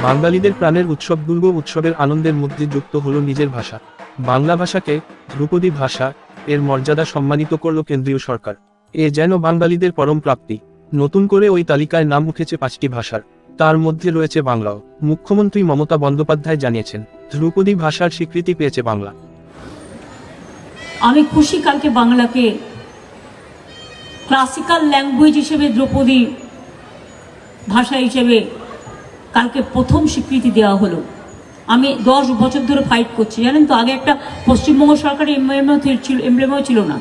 বাঙালিদের প্রাণের উৎসব দুর্গা উৎসবের আনন্দের মধ্যে যুক্ত হলো নিজের ভাষা। বাংলা ভাষাকে ধ্রুপদী ভাষা এর মর্যাদা সম্মানিত করল কেন্দ্রীয় সরকার। এ যেন বাঙালিদের পরম প্রাপ্তি। নতুন করে ওই তালিকায় নাম উঠেছে 5টি ভাষার, তার মধ্যে রয়েছে বাংলাও। মুখ্যমন্ত্রী মমতা বন্দ্যোপাধ্যায় জানিয়েছেন, ধ্রুপদী ভাষার স্বীকৃতি পেয়েছে বাংলা। আমি খুশি কালকে বাংলাকে ক্লাসিক্যাল ল্যাঙ্গুয়েজ হিসেবে, ধ্রুপদী ভাষা হিসেবে কালকে প্রথম স্বীকৃতি দেওয়া হলো। আমি 10 বছর ধরে ফাইট করছি, জানেন তো। আগে একটা পশ্চিমবঙ্গ সরকারের এমব্লেমও ছিল না,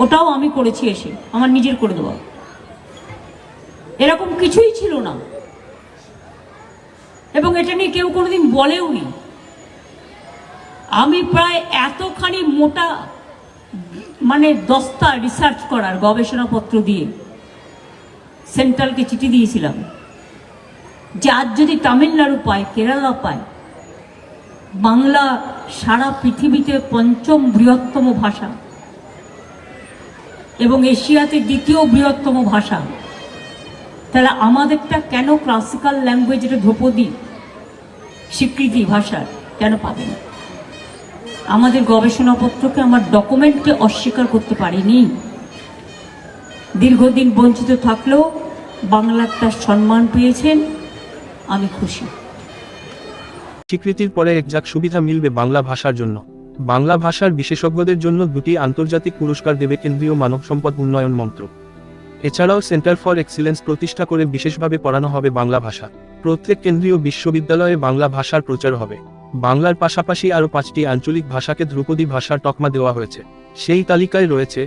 ওটাও আমি করেছি, এসে আমার নিজের করে দেওয়া। এরকম কিছুই ছিল না, এবং এটা নিয়ে কেউ কোনোদিন বলেও নি। আমি প্রায় এতখানি মোটা দস্তা রিসার্চ করার গবেষণাপত্র দিয়ে সেন্ট্রালকে চিঠি দিয়েছিলাম যে আজ যদি তামিলনাড়ু পায়, কেরালা পায়, বাংলা সারা পৃথিবীতে 5ম বৃহত্তম ভাষা এবং এশিয়াতে 2য় বৃহত্তম ভাষা, তাহলে আমাদেরটা কেন ক্লাসিক্যাল ল্যাঙ্গুয়েজ, এটা ধ্রুপদী স্বীকৃতি ভাষার কেন পাবে না? আমাদের গবেষণাপত্রকে, আমার ডকুমেন্টকে অস্বীকার করতে পারিনি। দীর্ঘদিন বঞ্চিত থাকলেও বাংলা একটা সম্মান পেয়েছেন, আমি খুশি। স্বীকৃতির পরে একজাক সুবিধা মিলবে বাংলা ভাষার জন্য। বাংলা ভাষার বিশেষজ্ঞদের জন্য 2টি আন্তর্জাতিক পুরস্কার দেবে কেন্দ্রীয় মানব সম্পদ উন্নয়ন মন্ত্রক। এছাড়াও সেন্টার ফর এক্সিলেন্স প্রতিষ্ঠা করে বিশেষভাবে পড়ানো হবে বাংলা ভাষা। প্রত্যেক কেন্দ্রীয় বিশ্ববিদ্যালয়ে বাংলা ভাষার প্রচার হবে। বাংলার পাশাপাশি আরও 5টি আঞ্চলিক ভাষাকে ধ্রুপদী ভাষার তকমা দেওয়া হয়েছে। সেই তালিকায় রয়েছে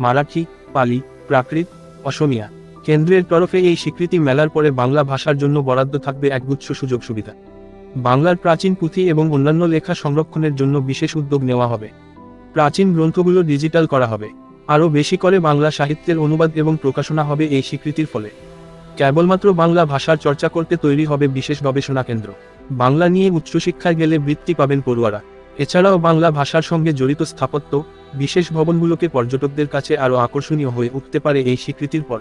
মারাঠি, পালি, প্রাকৃত, অসমীয়া। কেন্দ্রের তরফে এই স্বীকৃতি মেলার পরে বাংলা ভাষার জন্য বরাদ্দ থাকবে একগুচ্ছ সুযোগ সুবিধা। বাংলার প্রাচীন পুঁথি এবং অন্যান্য লেখা সংরক্ষণের জন্য বিশেষ উদ্যোগ নেওয়া হবে। প্রাচীন গ্রন্থগুলো ডিজিটাল করা হবে। আরও বেশি করে বাংলা সাহিত্যের অনুবাদ এবং প্রকাশনা হবে এই স্বীকৃতির ফলে। কেবলমাত্র বাংলা ভাষার চর্চা করতে তৈরি হবে বিশেষ গবেষণা কেন্দ্র। বাংলা নিয়ে উচ্চশিক্ষায় গেলে বৃত্তি পাবেন পড়ুয়ারা। এছাড়াও বাংলা ভাষার সঙ্গে জড়িত স্থাপত্য, বিশেষ ভবনগুলোকে পর্যটকদের কাছে আরও আকর্ষণীয় হয়ে উঠতে পারে এই স্বীকৃতির পর।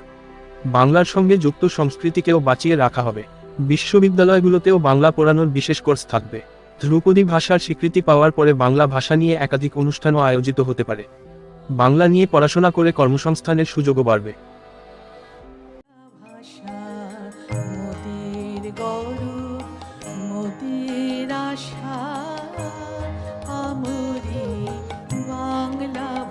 বাংলার সঙ্গে যুক্ত সংস্কৃতিকেও বাঁচিয়ে রাখা হবে। বিশ্ববিদ্যালয়গুলোতেও বাংলা পড়ানোর বিশেষ কোর্স থাকবে। ধ্রুপদী ভাষার স্বীকৃতি পাওয়ার পরে বাংলা ভাষা নিয়ে একাধিক অনুষ্ঠানও আয়োজিত হতে পারে। বাংলা নিয়ে পড়াশোনা করে কর্মসংস্থানের সুযোগও বাড়বে।